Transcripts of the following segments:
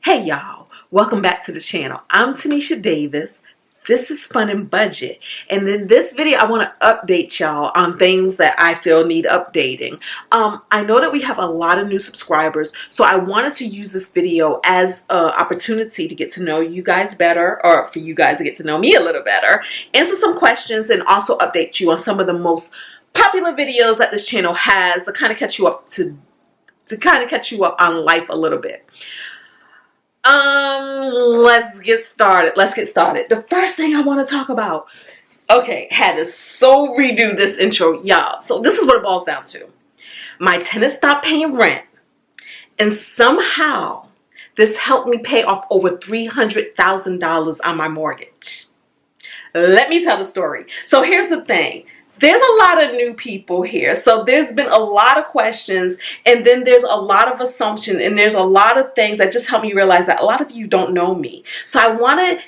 Hey y'all, welcome back to the channel. I'm Tinesha Davis. This is Fun and Budget. And in this video, I want to update y'all on things that I feel need updating. I know that we have a lot of new subscribers, so I wanted to use this video as an opportunity to get to know you guys better, or for you guys to get to know me a little better, answer some questions, and also update you on some of the most popular videos that this channel has to kind of catch you up on life a little bit. Let's get started. The first thing I want to talk about. Okay, had to redo this intro, y'all. So this is what it boils down to. My tenant stopped paying rent, and somehow this helped me pay off over $300,000 on my mortgage. Let me tell the story. So here's the thing. There's a lot of new people here, so there's been a lot of questions, and then there's a lot of assumption, and there's a lot of things that just help me realize that a lot of you don't know me. So I want to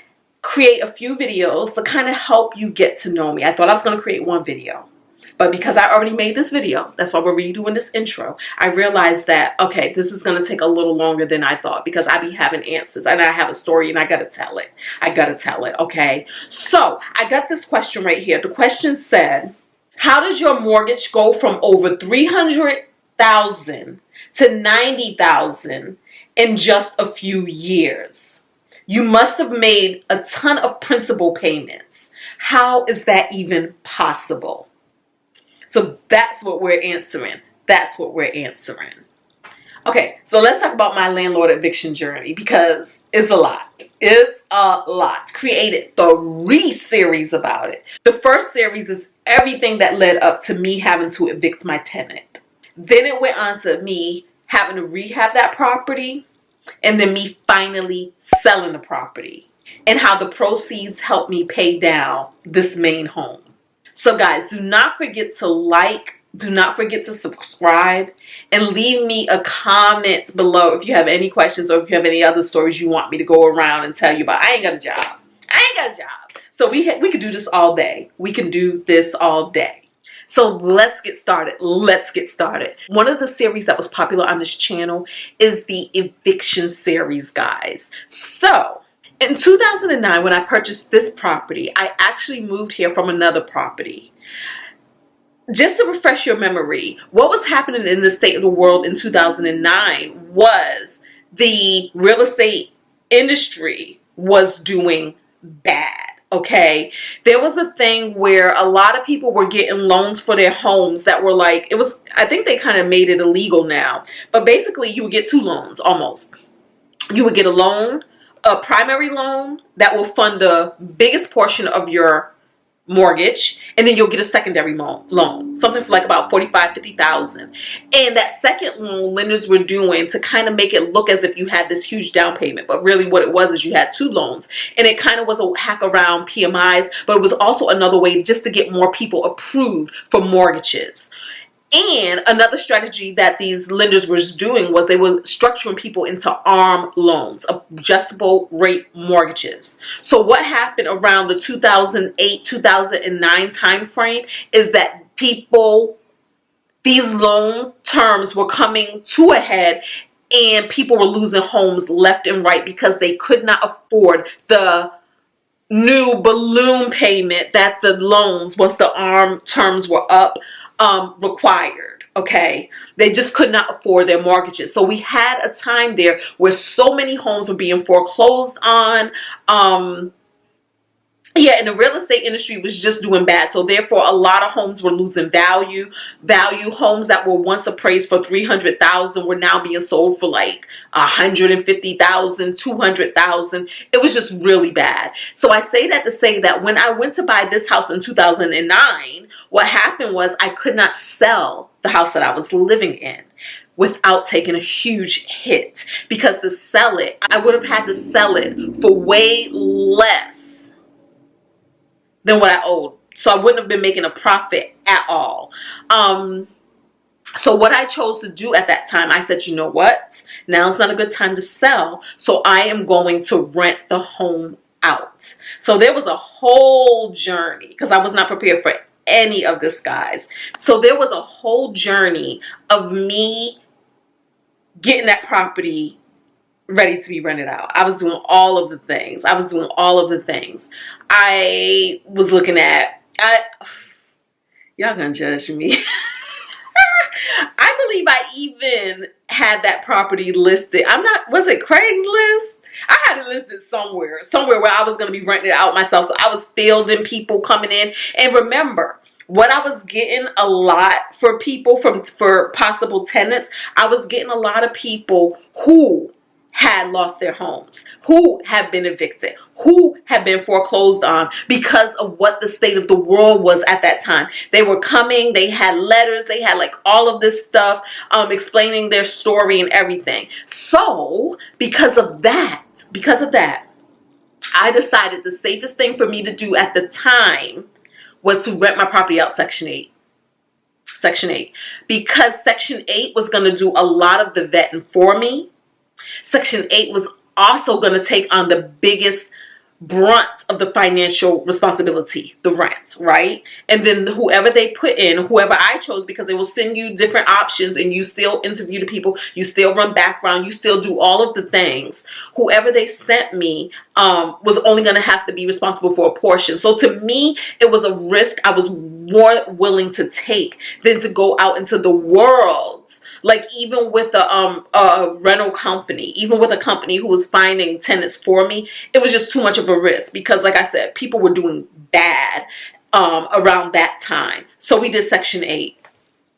create a few videos to kind of help you get to know me. I thought I was going to create one video, but because I already made this video, that's why we're redoing this intro, I realized that, okay, this is going to take a little longer than I thought because I be having answers, and I have a story, and I got to tell it. Okay? So I got this question right here. The question said, how did your mortgage go from over $300,000 to $90,000 in just a few years? You must have made a ton of principal payments. How is that even possible? So that's what we're answering. Okay, so let's talk about my landlord eviction journey because it's a lot. Created 3 series about it. The first series is everything that led up to me having to evict my tenant. Then it went on to me having to rehab that property, and then me finally selling the property, and how the proceeds helped me pay down this main home. So guys, do not forget to like, do not forget to subscribe, and leave me a comment below if you have any questions or if you have any other stories you want me to go around and tell you about. I ain't got a job. So we could do this all day. So let's get started. One of the series that was popular on this channel is the eviction series, guys. So in 2009, when I purchased this property, I actually moved here from another property. Just to refresh your memory, what was happening in the state of the world in 2009 was the real estate industry was doing bad. Okay, there was a thing where a lot of people were getting loans for their homes that were like, I think they kind of made it illegal now, but basically you would get 2 loans almost. You would get a loan, a primary loan that will fund the biggest portion of your mortgage, and then you'll get a secondary loan, something for like about $45,000-$50,000. And that second loan lenders were doing to kind of make it look as if you had this huge down payment, but really what it was is you had 2 loans, and it kind of was a hack around PMIs, but it was also another way just to get more people approved for mortgages. And another strategy that these lenders were doing was they were structuring people into ARM loans, adjustable rate mortgages. So what happened around the 2008-2009 time frame is that these loan terms were coming to a head, and people were losing homes left and right because they could not afford the new balloon payment that the loans, once the ARM terms were up, required. Okay, they just could not afford their mortgages. So we had a time there where so many homes were being foreclosed on. And the real estate industry was just doing bad. So therefore, a lot of homes were losing value. Homes that were once appraised for $300,000 were now being sold for like $150,000, $200,000. It was just really bad. So I say that to say that when I went to buy this house in 2009, what happened was I could not sell the house that I was living in without taking a huge hit, because to sell it, I would have had to sell it for way less than what I owed. So I wouldn't have been making a profit at all. So what I chose to do at that time, I said, you know what? Now it's not a good time to sell. So I am going to rent the home out. So there was a whole journey because I was not prepared for any of this, guys. So there was a whole journey of me getting that property ready to be rented out. I was doing all of the things. I was looking at, y'all gonna judge me. I believe I even had that property listed. Was it Craigslist? I had it listed somewhere where I was going to be renting it out myself. So I was fielding people coming in. And remember, what I was getting a lot for people for possible tenants, I was getting a lot of people who had lost their homes, who have been evicted, who have been foreclosed on because of what the state of the world was at that time. They were coming, they had letters, they had like all of this stuff explaining their story and everything. So because of that, I decided the safest thing for me to do at the time was to rent my property out Section 8. Because Section 8 was going to do a lot of the vetting for me. Section 8 was also going to take on the biggest brunt of the financial responsibility, the rent, right? And then whoever they put in, whoever I chose, because they will send you different options and you still interview the people, you still run background, you still do all of the things. Whoever they sent me was only going to have to be responsible for a portion. So to me, it was a risk I was more willing to take than to go out into the world. Like even with a rental company, even with a company who was finding tenants for me, it was just too much of a risk because, like I said, people were doing bad around that time. So we did Section 8.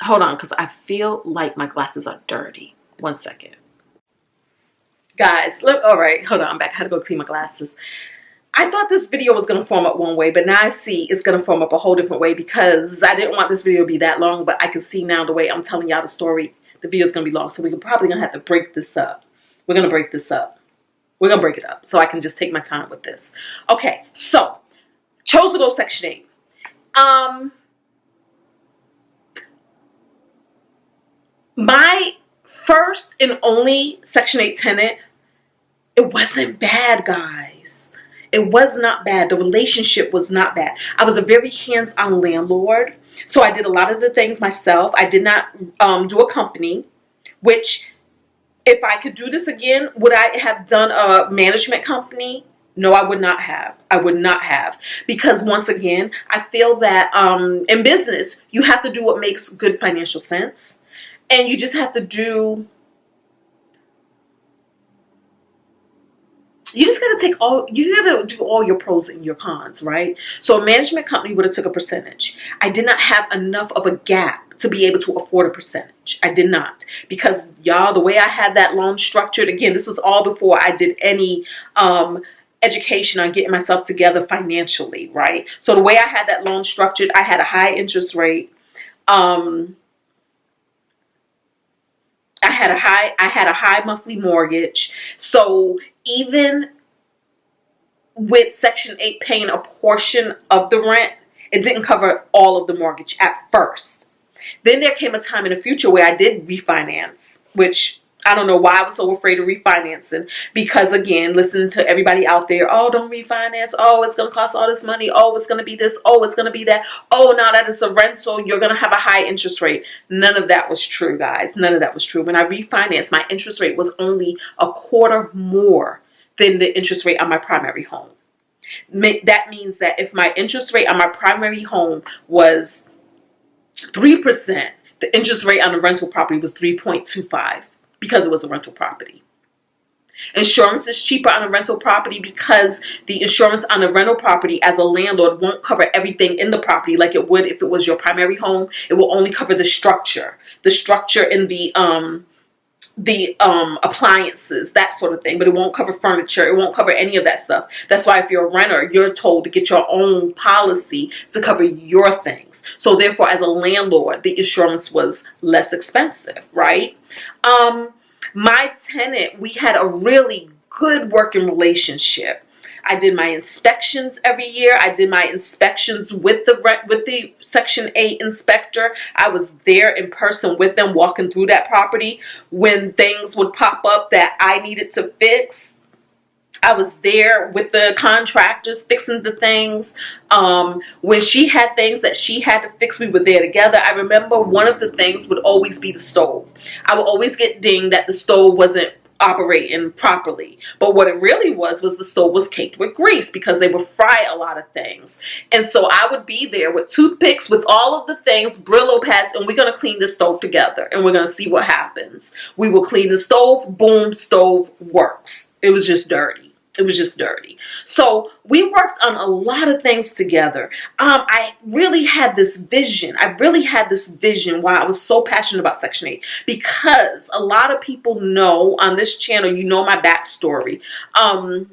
Hold on, because I feel like my glasses are dirty. 1 second. Guys, look, all right, hold on, I'm back. I had to go clean my glasses. I thought this video was going to form up one way, but now I see it's going to form up a whole different way because I didn't want this video to be that long, but I can see now the way I'm telling y'all the story, the video is going to be long, so we're probably going to have to break this up. We're going to break this up. We're going to break it up so I can just take my time with this. Okay, so chose to go Section 8. My first and only Section 8 tenant, it wasn't bad, guys. It was not bad. The relationship was not bad. I was a very hands-on landlord. So I did a lot of the things myself. I did not do a company, which if I could do this again, would I have done a management company? No, I would not have. I would not have. Because once again, I feel that in business, you have to do what makes good financial sense. And you just have to do... You just got to do all your pros and your cons, right? So a management company would have took a percentage. I did not have enough of a gap to be able to afford a percentage. I did not. Because y'all, the way I had that loan structured, again, this was all before I did any education on getting myself together financially, right? So the way I had that loan structured, I had a high interest rate. I had a high monthly mortgage. So even with Section 8 paying a portion of the rent, it didn't cover all of the mortgage at first. Then there came a time in the future where I did refinance, which I don't know why I was so afraid of refinancing. Because again, listening to everybody out there, oh, don't refinance. Oh, it's going to cost all this money. Oh, it's going to be this. Oh, it's going to be that. Oh, now that it's a rental, you're going to have a high interest rate. None of that was true, guys. None of that was true. When I refinanced, my interest rate was only a quarter more than the interest rate on my primary home. That means that if my interest rate on my primary home was 3%, the interest rate on the rental property was 3.25. Because it was a rental property. Insurance is cheaper on a rental property because the insurance on a rental property as a landlord won't cover everything in the property like it would if it was your primary home. It will only cover the structure and the appliances, that sort of thing. But it won't cover furniture. It won't cover any of that stuff. That's why if you're a renter, you're told to get your own policy to cover your things. So therefore, as a landlord, the insurance was less expensive, right? My tenant, we had a really good working relationship. I did my inspections every year. I did my inspections with the Section 8 inspector. I was there in person with them, walking through that property when things would pop up that I needed to fix. I was there with the contractors fixing the things. When she had things that she had to fix, we were there together. I remember one of the things would always be the stove. I would always get dinged that the stove wasn't operating properly. But what it really was the stove was caked with grease because they would fry a lot of things. And so I would be there with toothpicks, with all of the things, Brillo pads, and we're going to clean the stove together and we're going to see what happens. We will clean the stove. Boom, stove works. It was just dirty. It was just dirty. So we worked on a lot of things together. I really had this vision. I really had this vision why I was so passionate about Section 8, because a lot of people know on this channel, you know my backstory. I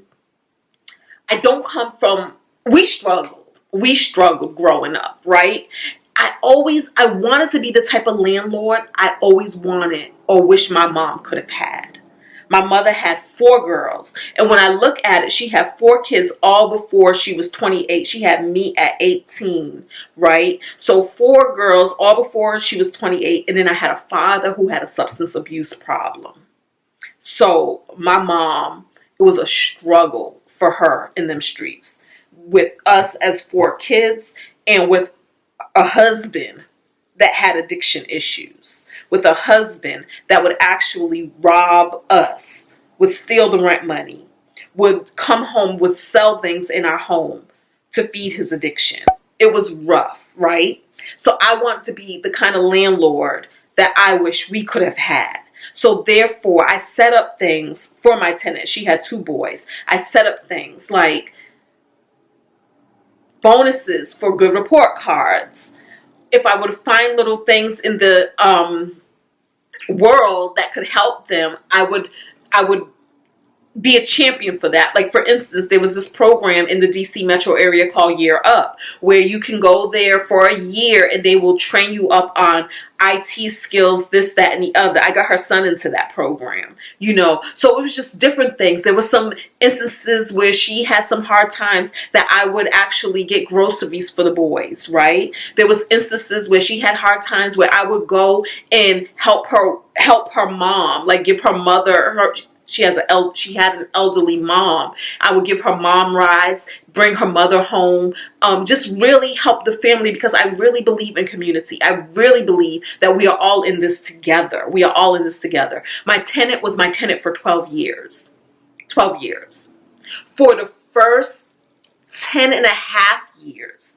don't come from, we struggled growing up, right? I wanted to be the type of landlord I always wanted or wish my mom could have had. My mother had 4 girls. And when I look at it, she had 4 kids all before she was 28. She had me at 18, right? So 4 girls all before she was 28. And then I had a father who had a substance abuse problem. So my mom, it was a struggle for her in them streets with us as 4 kids and with a husband that had addiction issues. With a husband that would actually rob us, would steal the rent money, would come home, would sell things in our home to feed his addiction. It was rough, right? So I want to be the kind of landlord that I wish we could have had. So therefore, I set up things for my tenant. She had 2 boys. I set up things like bonuses for good report cards. If I would find little things in the world that could help them, I would be a champion for that. Like, for instance, there was this program in the DC metro area called Year Up, where you can go there for a year and they will train you up on IT skills, this, that, and the other. I got her son into that program, you know. So it was just different things. There were some instances where she had some hard times that I would actually get groceries for the boys, right? There was instances where she had hard times where I would go and help her mom, like give her mother she had an elderly mom. I would give her mom rides, bring her mother home, just really help the family, because I really believe in community. I really believe that we are all in this together. We are all in this together. My tenant was my tenant for 12 years. 12 years. For the first 10 and a half years,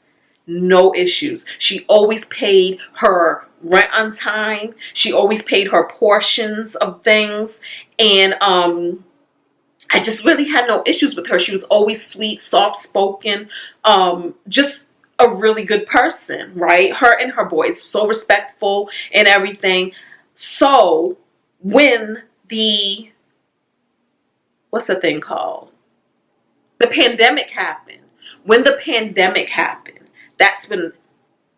no issues. She always paid her rent on time. She always paid her portions of things. And I just really had no issues with her. She was always sweet, soft-spoken, just a really good person, right? Her and her boys, so respectful and everything. So when what's the thing called? The pandemic happened. When the pandemic happened, that's when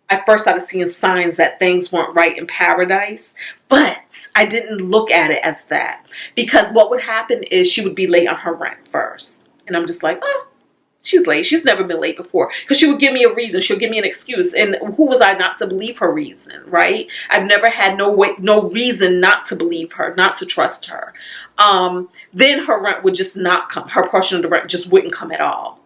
I first started seeing signs that things weren't right in paradise. But I didn't look at it as that, because what would happen is she would be late on her rent first. And I'm just like, oh, she's late. She's never been late before. Because she would give me a reason. She'll give me an excuse. And who was I not to believe her reason, right? I've never had no reason not to believe her, not to trust her. Then her rent would just not come. Her portion of the rent just wouldn't come at all.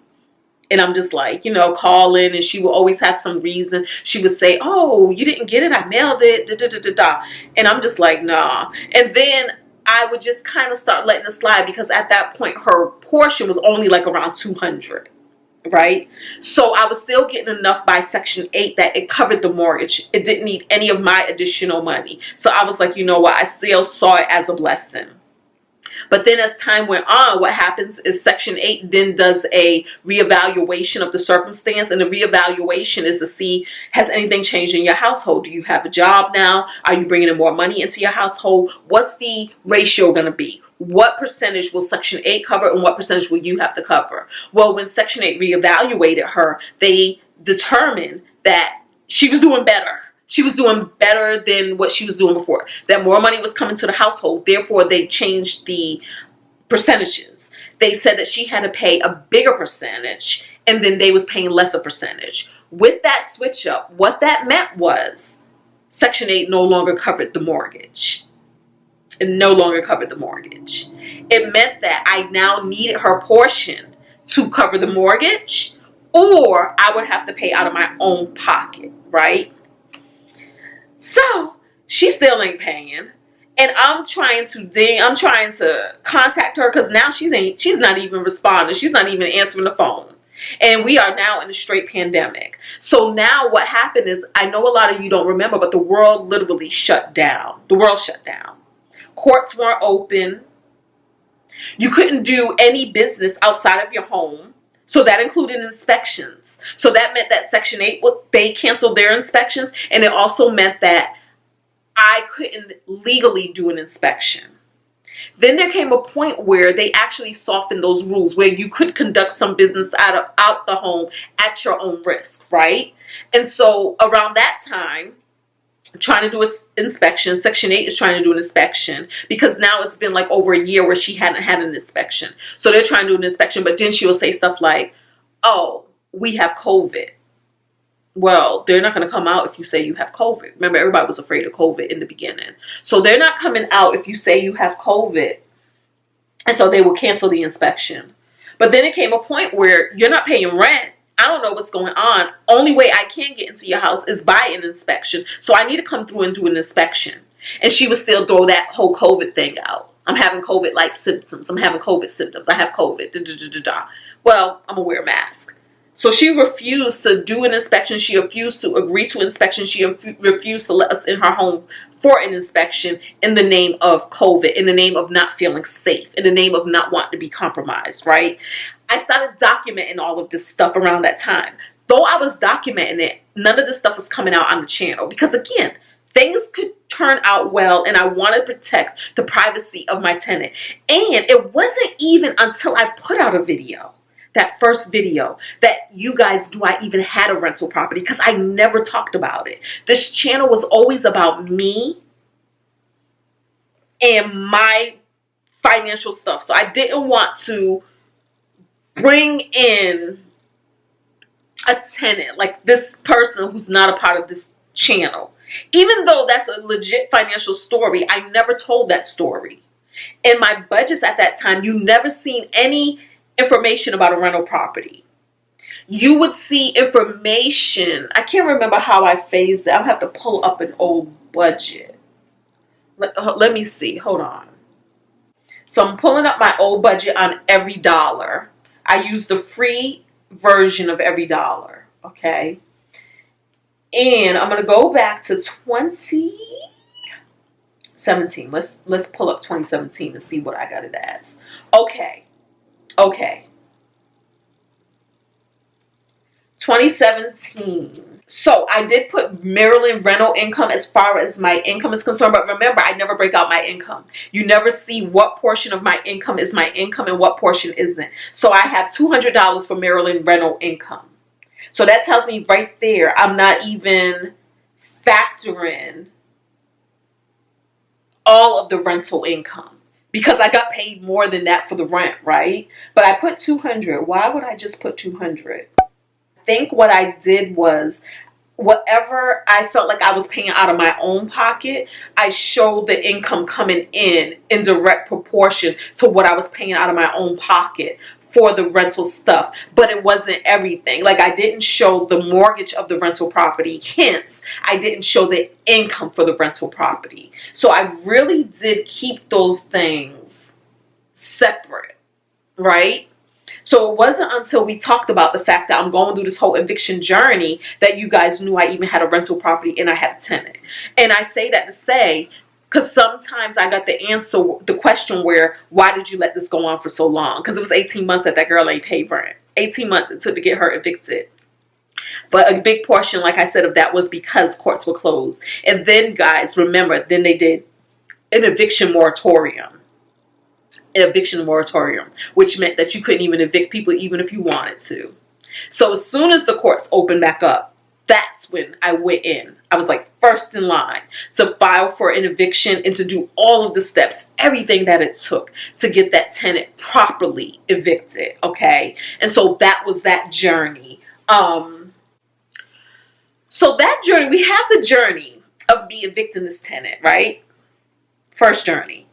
And I'm just like, you know, calling, and she will always have some reason. She would say, oh, you didn't get it, I mailed it, da, da, da, da, da. And I'm just like, nah. And then I would just kind of start letting it slide, because at that point, her portion was only like around $200, right? So I was still getting enough by Section 8 that it covered the mortgage. It didn't need any of my additional money. So I was like, you know what? I still saw it as a blessing. But then as time went on, what happens is Section 8 then does a reevaluation of the circumstance. And the reevaluation is to see, has anything changed in your household? Do you have a job now? Are you bringing in more money into your household? What's the ratio going to be? What percentage will Section 8 cover, and what percentage will you have to cover? Well, when Section 8 reevaluated her, they determined that she was doing better. She was doing better than what she was doing before. That more money was coming to the household. Therefore, they changed the percentages. They said that she had to pay a bigger percentage, and then they was paying less a percentage. With that switch up, what that meant was Section 8 no longer covered the mortgage. It no longer covered the mortgage. It meant that I now needed her portion to cover the mortgage, or I would have to pay out of my own pocket, right? So she still ain't paying. And I'm trying to contact her because now she's not even responding. She's not even answering the phone. And we are now in a straight pandemic. So now what happened is, I know a lot of you don't remember, but the world literally shut down. The world shut down. Courts weren't open. You couldn't do any business outside of your home. So that included inspections. So that meant that Section 8, they canceled their inspections. And it also meant that I couldn't legally do an inspection. Then there came a point where they actually softened those rules, where you could conduct some business out the home at your own risk, right? And so around that time, trying to do an inspection, Section 8 is trying to do an inspection, because now it's been like over a year where she hadn't had an inspection. So they're trying to do an inspection, but then she will say stuff like, oh, we have COVID. Well, they're not going to come out if you say you have COVID. Remember, everybody was afraid of COVID in the beginning. So they're not coming out if you say you have COVID. And so they will cancel the inspection. But then it came a point where you're not paying rent. I don't know what's going on. Only way I can get into your house is by an inspection. So I need to come through and do an inspection. And she would still throw that whole COVID thing out. I'm having COVID-like symptoms. I'm having COVID symptoms. I have COVID. Well, I'm going to wear a mask. So she refused to do an inspection. She refused to agree to inspection. She refused to let us in her home for an inspection in the name of COVID, in the name of not feeling safe, in the name of not wanting to be compromised, right? I started documenting all of this stuff around that time. Though I was documenting it, none of this stuff was coming out on the channel because, again, things could turn out well, and I want to protect the privacy of my tenant. And it wasn't even until I put out a video, that first video, that you guys knew I even had a rental property, because I never talked about it. This channel was always about me and my financial stuff. So I didn't want to bring in a tenant, like this person who's not a part of this channel. Even though that's a legit financial story, I never told that story. In my budgets at that time, you never seen any information about a rental property. You would see information. I can't remember how I phased it. I'll have to pull up an old budget. Let me see. Hold on. So I'm pulling up my old budget on every dollar. I use the free version of every dollar. Okay. And I'm going to go back to 2017. Let's pull up 2017 and see what I got it as. Okay. 2017. So I did put Maryland rental income as far as my income is concerned. But remember, I never break out my income. You never see what portion of my income is my income and what portion isn't. So I have $200 for Maryland rental income. So that tells me right there, I'm not even factoring all of the rental income, because I got paid more than that for the rent, right? But I put 200. Why would I just put 200? I think what I did was, whatever I felt like I was paying out of my own pocket, I showed the income coming in direct proportion to what I was paying out of my own pocket for the rental stuff. But it wasn't everything. Like, I didn't show the mortgage of the rental property. Hence, I didn't show the income for the rental property. So I really did keep those things separate, right? So it wasn't until we talked about the fact that I'm going through this whole eviction journey that you guys knew I even had a rental property and I had a tenant. And I say that to say, because sometimes I got the question where, why did you let this go on for so long? Because it was 18 months that girl ain't paid rent. 18 months it took to get her evicted. But a big portion, like I said, of that was because courts were closed. And then, guys, remember, then they did an eviction moratorium. Which meant that you couldn't even evict people even if you wanted to. So as soon as the courts opened back up, that's when I went in. I was like first in line to file for an eviction and to do all of the steps, everything that it took to get that tenant properly evicted, okay? And so that was that journey. So that journey, we have the journey of me evicting this tenant, right? First journey.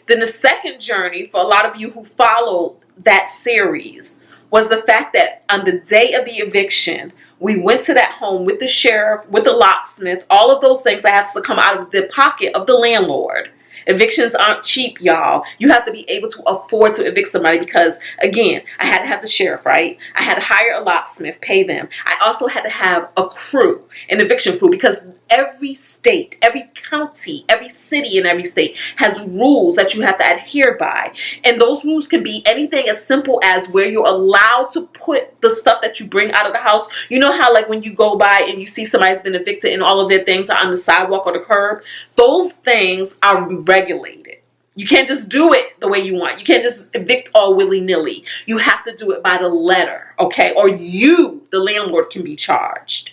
Then the second journey, for a lot of you who followed that series, was the fact that on the day of the eviction, we went to that home with the sheriff, with the locksmith, all of those things that have to come out of the pocket of the landlord. Evictions aren't cheap, y'all. You have to be able to afford to evict somebody because, again, I had to have the sheriff, right? I had to hire a locksmith, pay them. I also had to have a crew, an eviction crew, because every state, every county, every city in every state has rules that you have to adhere by. And those rules can be anything as simple as where you're allowed to put the stuff that you bring out of the house. You know how like when you go by and you see somebody's been evicted and all of their things are on the sidewalk or the curb? Those things are regulated. You can't just do it the way you want. You can't just evict all willy-nilly. You have to do it by the letter, okay? Or you, the landlord, can be charged.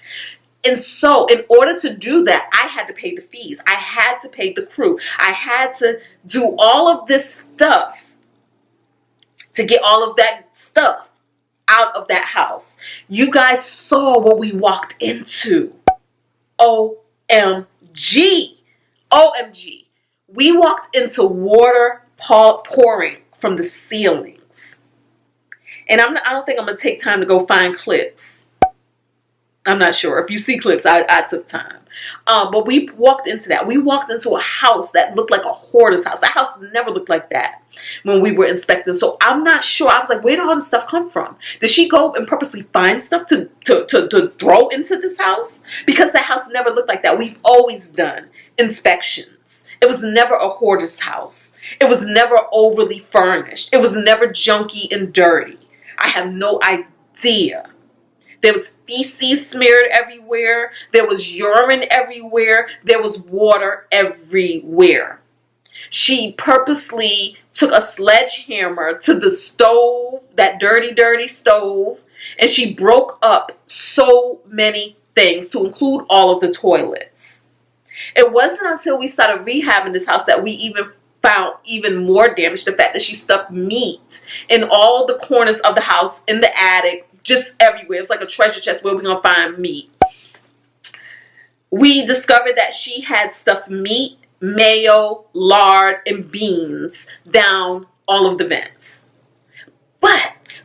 And so in order to do that, I had to pay the fees. I had to pay the crew. I had to do all of this stuff to get all of that stuff out of that house. You guys saw what we walked into. OMG. OMG. We walked into water pouring from the ceilings. And I don't think I'm going to take time to go find clips. I'm not sure. If you see clips, I took time. But we walked into that. We walked into a house that looked like a hoarder's house. That house never looked like that when we were inspecting. So I'm not sure. I was like, where did all this stuff come from? Did she go and purposely find stuff to throw into this house? Because that house never looked like that. We've always done inspections. It was never a hoarder's house. It was never overly furnished. It was never junky and dirty. I have no idea. There was feces smeared everywhere. There was urine everywhere. There was water everywhere. She purposely took a sledgehammer to the stove, that dirty, dirty stove, and she broke up so many things, to include all of the toilets. It wasn't until we started rehabbing this house that we even found even more damage. The fact that she stuffed meat in all the corners of the house, in the attic, just everywhere. It's like a treasure chest where we're going to find meat. We discovered that she had stuffed meat, mayo, lard, and beans down all of the vents. But,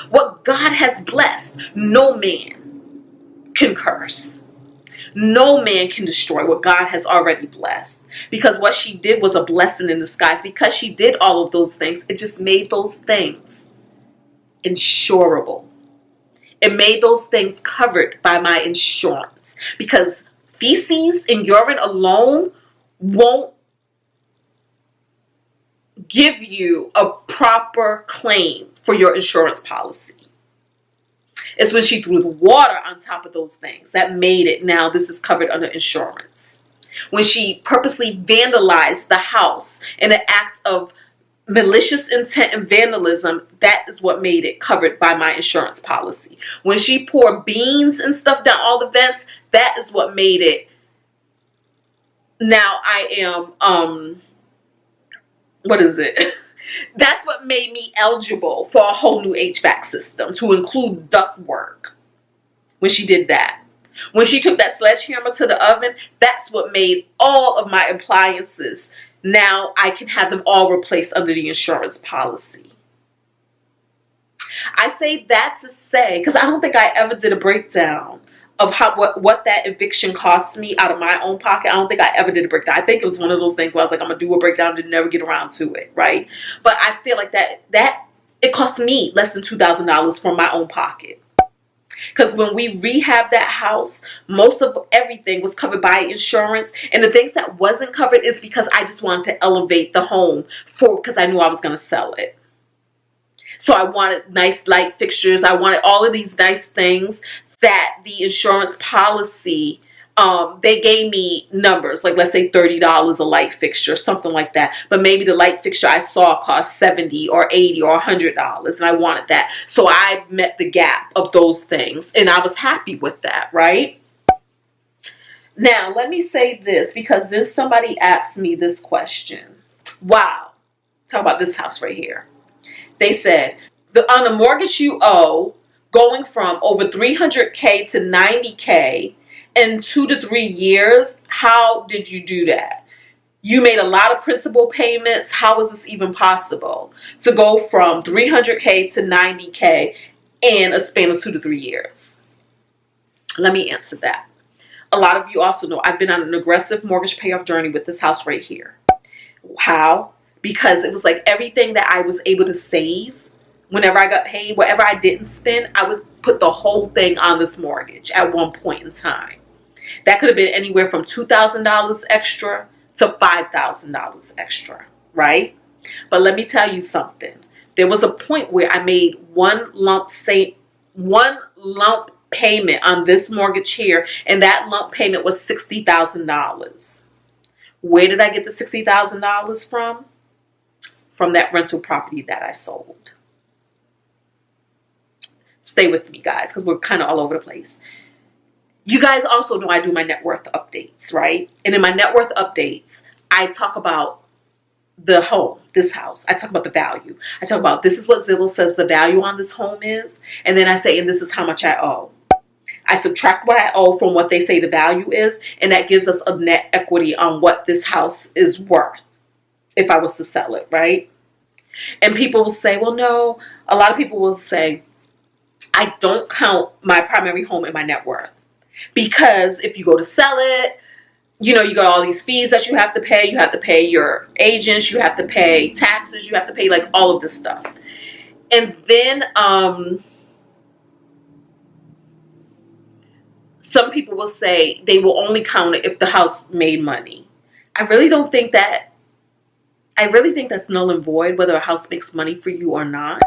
what God has blessed, no man can curse. No man can destroy what God has already blessed. Because what she did was a blessing in disguise. Because she did all of those things, it just made those things insurable. It made those things covered by my insurance, because feces and urine alone won't give you a proper claim for your insurance policy. It's when she threw the water on top of those things that made it, now this is covered under insurance. When she purposely vandalized the house in an act of malicious intent and vandalism, that is what made it covered by my insurance policy. When she poured beans and stuff down all the vents, that is what made it. Now I am, what is it? That's what made me eligible for a whole new HVAC system to include duct work. When she did that. When she took that sledgehammer to the oven, that's what made all of my appliances. Now I can have them all replaced under the insurance policy. I say that to say, because I don't think I ever did a breakdown of what that eviction cost me out of my own pocket. I don't think I ever did a breakdown. I think it was one of those things where I was like, I'm going to do a breakdown and never get around to it, right? But I feel like that it cost me less than $2,000 from my own pocket. Because when we rehabbed that house, most of everything was covered by insurance. And the things that wasn't covered is because I just wanted to elevate the home because I knew I was going to sell it. So I wanted nice light fixtures. I wanted all of these nice things that the insurance policy, they gave me numbers, like let's say $30 a light fixture, something like that. But maybe the light fixture I saw cost $70 or $80 or $100, and I wanted that. So I met the gap of those things, and I was happy with that, right? Now, let me say this, because then somebody asked me this question. Wow. Talk about this house right here. They said, on the mortgage you owe, going from over $300K to $90K in 2 to 3 years, how did you do that? You made a lot of principal payments. How is this even possible to go from $300K to $90K in a span of 2 to 3 years? Let me answer that. A lot of you also know I've been on an aggressive mortgage payoff journey with this house right here. How? Because it was like everything that I was able to save, whenever I got paid, whatever I didn't spend, I was put the whole thing on this mortgage at one point in time. That could have been anywhere from $2,000 extra to $5,000 extra, right? But let me tell you something. There was a point where I made one lump payment on this mortgage here, and that lump payment was $60,000. Where did I get the $60,000 from? From that rental property that I sold. Stay with me, guys, because we're kind of all over the place. You guys also know I do my net worth updates, right? And in my net worth updates, I talk about the home, this house. I talk about the value. I talk about this is what Zillow says the value on this home is. And then I say, and this is how much I owe. I subtract what I owe from what they say the value is. And that gives us a net equity on what this house is worth if I was to sell it, right? And people will say, well, no. A lot of people will say, I don't count my primary home in my net worth. Because if you go to sell it, you know, you got all these fees that you have to pay. You have to pay your agents. You have to pay taxes. You have to pay like all of this stuff. And then some people will say they will only count it if the house made money. I really think that's null and void whether a house makes money for you or not.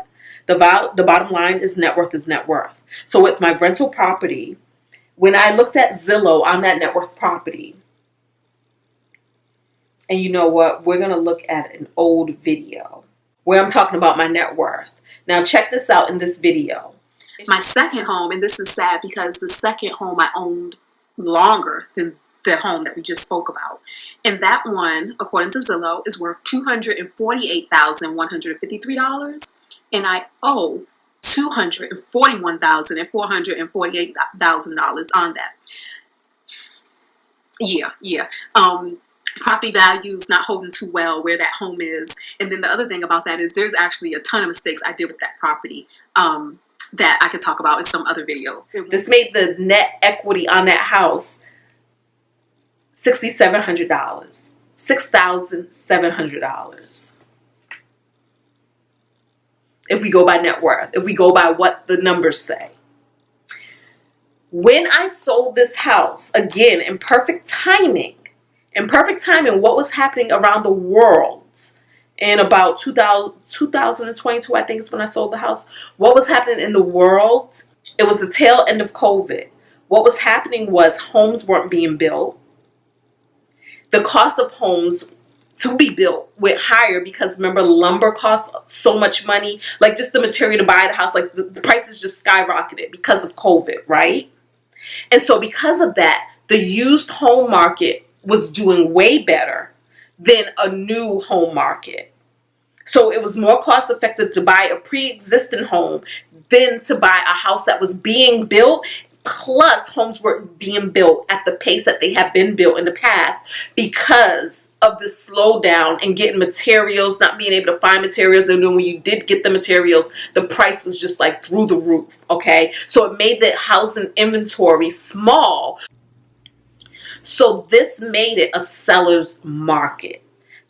The bottom line is net worth is net worth. So with my rental property, when I looked at Zillow on that net worth property, and you know what? We're going to look at an old video where I'm talking about my net worth. Now check this out in this video. My second home, and this is sad because the second home I owned longer than the home that we just spoke about. And that one, according to Zillow, is worth $248,153. And I owe $241,448 on that. Yeah. Property values not holding too well where that home is. And then the other thing about that is there's actually a ton of mistakes I did with that property that I could talk about in some other video. This made the net equity on that house $6,700. $6,700. If we go by net worth, if we go by what the numbers say. When I sold this house, again, in perfect timing, what was happening around the world in about 2022, I think is when I sold the house. What was happening in the world? It was the tail end of COVID. What was happening was homes weren't being built. The cost of homes to be built went higher because remember lumber costs so much money, like just the material to buy the house, like the prices just skyrocketed because of COVID, right? And so because of that, the used home market was doing way better than a new home market. So it was more cost effective to buy a pre-existing home than to buy a house that was being built. Plus homes weren't being built at the pace that they have been built in the past because of the slowdown and getting materials, not being able to find materials. And then when you did get the materials, the price was just like through the roof. Okay. So it made the housing inventory small. So this made it a seller's market.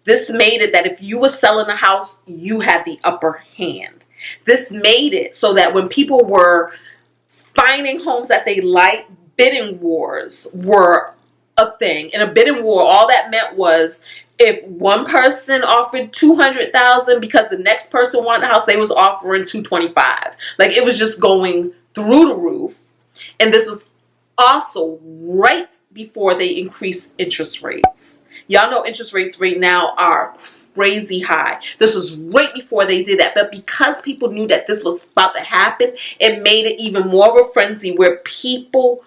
This made it that if you were selling a house, you had the upper hand. This made it so that when people were finding homes that they liked, bidding wars were a thing. In a bidding war, all that meant was if one person offered $200,000 because the next person wanted a house, they was offering $225,000. Like it was just going through the roof. And this was also right before they increased interest rates. Y'all know interest rates right now are crazy high. This was right before they did that. But because people knew that this was about to happen, it made it even more of a frenzy where people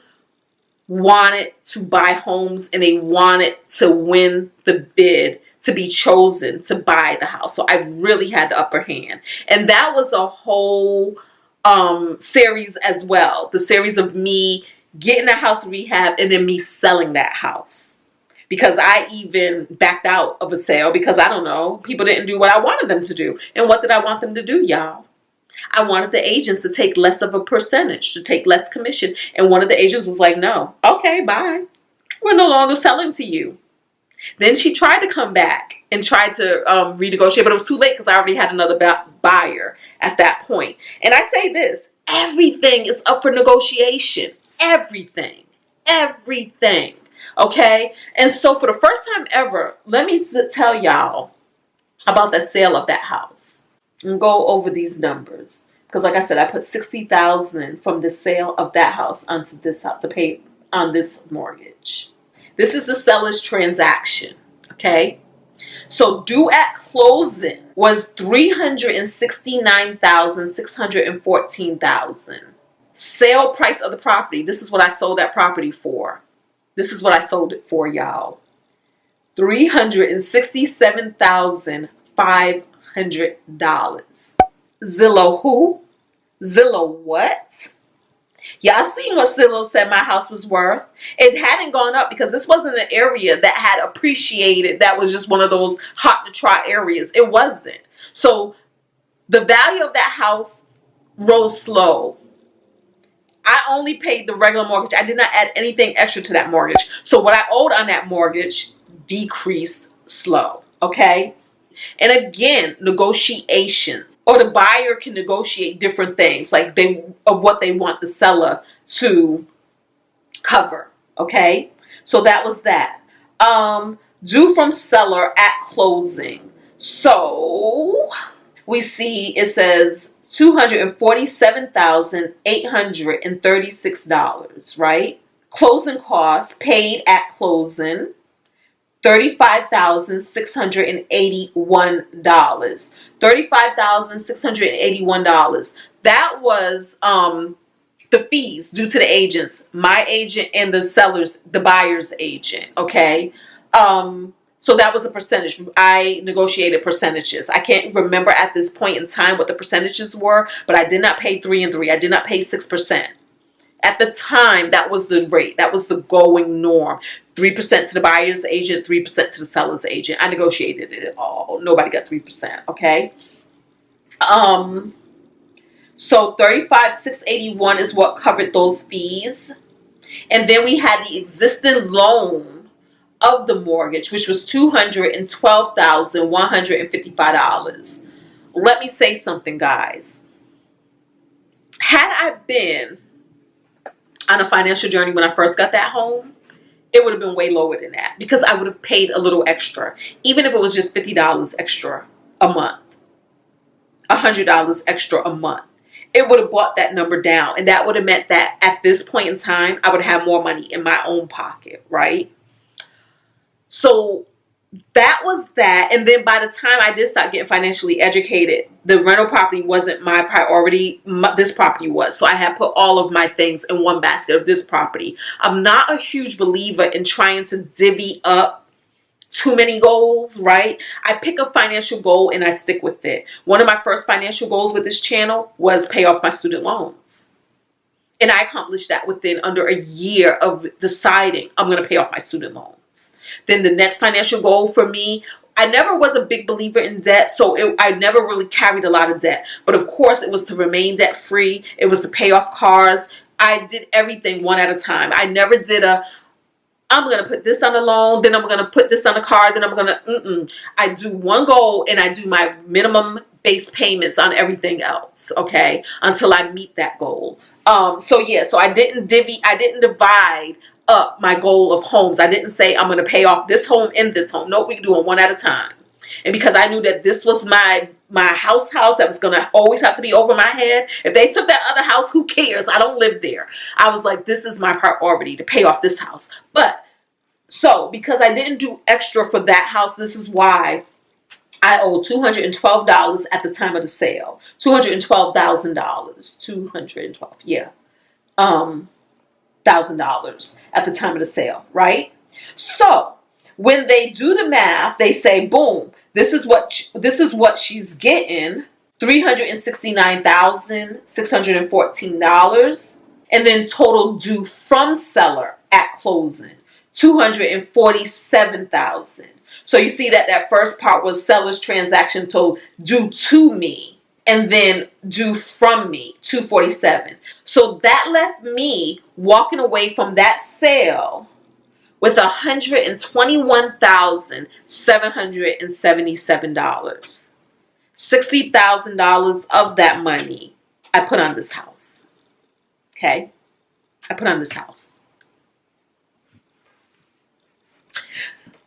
wanted to buy homes and they wanted to win the bid to be chosen to buy the house. So I really had the upper hand. And that was a whole series as well. The series of me getting a house rehab and then me selling that house. Because I even backed out of a sale because I don't know, people didn't do what I wanted them to do. And what did I want them to do, y'all? I wanted the agents to take less of a percentage, to take less commission. And one of the agents was like, no. Okay, bye. We're no longer selling to you. Then she tried to come back and tried to renegotiate, but it was too late because I already had another buyer at that point. And I say this, everything is up for negotiation. Everything. Everything. Okay? And so for the first time ever, let me tell y'all about the sale of that house and go over these numbers. Because like I said, I put $60,000 from the sale of that house onto this house to pay on this mortgage. This is the seller's transaction, okay? So due at closing was $369,614,000. Sale price of the property. This is what I sold that property for. This is what I sold it for, y'all. $367,500. Zillow who? Zillow what? Y'all seen what Zillow said my house was worth? It hadn't gone up because this wasn't an area that had appreciated. That was just one of those hot to trot areas. It wasn't. So the value of that house rose slow. I only paid the regular mortgage. I did not add anything extra to that mortgage. So what I owed on that mortgage decreased slow. Okay? And again, negotiations, or the buyer can negotiate different things like of what they want the seller to cover. Okay, so that was that. Due from seller at closing. So we see it says $247,836, right? Closing costs paid at closing. $35,681. $35,681. That was the fees due to the agents, my agent and the buyer's agent. Okay, so that was a percentage. I negotiated percentages. I can't remember at this point in time what the percentages were, but I did not pay 3 and 3. I did not pay 6%. At the time, that was the rate. That was the going norm. 3% to the buyer's agent, 3% to the seller's agent. I negotiated it all. Nobody got 3%. Okay. So $35,681 is what covered those fees, and then we had the existing loan of the mortgage, which was $212,155. Let me say something, guys. Had I been on a financial journey when I first got that home, it would have been way lower than that because I would have paid a little extra, even if it was just $50 extra a month, $100 extra a month. It would have brought that number down, and that would have meant that at this point in time, I would have more money in my own pocket, right? So that was that. And then by the time I did start getting financially educated, the rental property wasn't my priority. This property was. So I had put all of my things in one basket of this property. I'm not a huge believer in trying to divvy up too many goals, right? I pick a financial goal and I stick with it. One of my first financial goals with this channel was pay off my student loans. And I accomplished that within under a year of deciding I'm going to pay off my student loans. Then the next financial goal for me, I never was a big believer in debt, so I never really carried a lot of debt. But of course, it was to remain debt free. It was to pay off cars. I did everything one at a time. I never did I'm going to put this on a loan, then I'm going to put this on a card, then I'm going to, I do one goal and I do my minimum base payments on everything else, okay, until I meet that goal. So I didn't divide up my goal of homes. I didn't say I'm going to pay off this home and this home. No, we can do them one at a time. And because I knew that this was my house that was going to always have to be over my head. If they took that other house, who cares? I don't live there. I was like, this is my priority to pay off this house. But so because I didn't do extra for that house, this is why I owe $212 at the time of the sale. $212,000. $212, yeah. $1,000 at the time of the sale, right? So when they do the math, they say, boom, this is what she's getting, $369,614, and then total due from seller at closing, $247,000. So you see that first part was seller's transaction total due to me, and then due from me, $247,000. So that left me walking away from that sale with $121,777. $60,000 of that money I put on this house. Okay? I put on this house.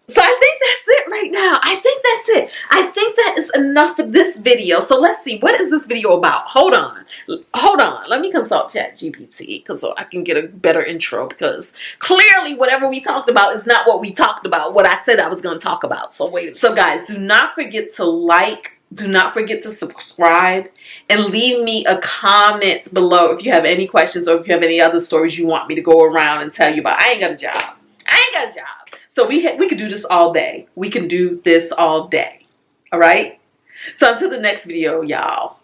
So I think that's it right now. I think that's it. I think that is enough for this video. So let's see. What is this video about? Hold on. Let me consult ChatGPT so I can get a better intro, because clearly whatever we talked about is not what we talked about, what I said I was going to talk about. So wait. So guys, do not forget to like, do not forget to subscribe, and leave me a comment below if you have any questions or if you have any other stories you want me to go around and tell you about. I ain't got a job. So we could do this all day. We can do this all day. All right? So until the next video, y'all.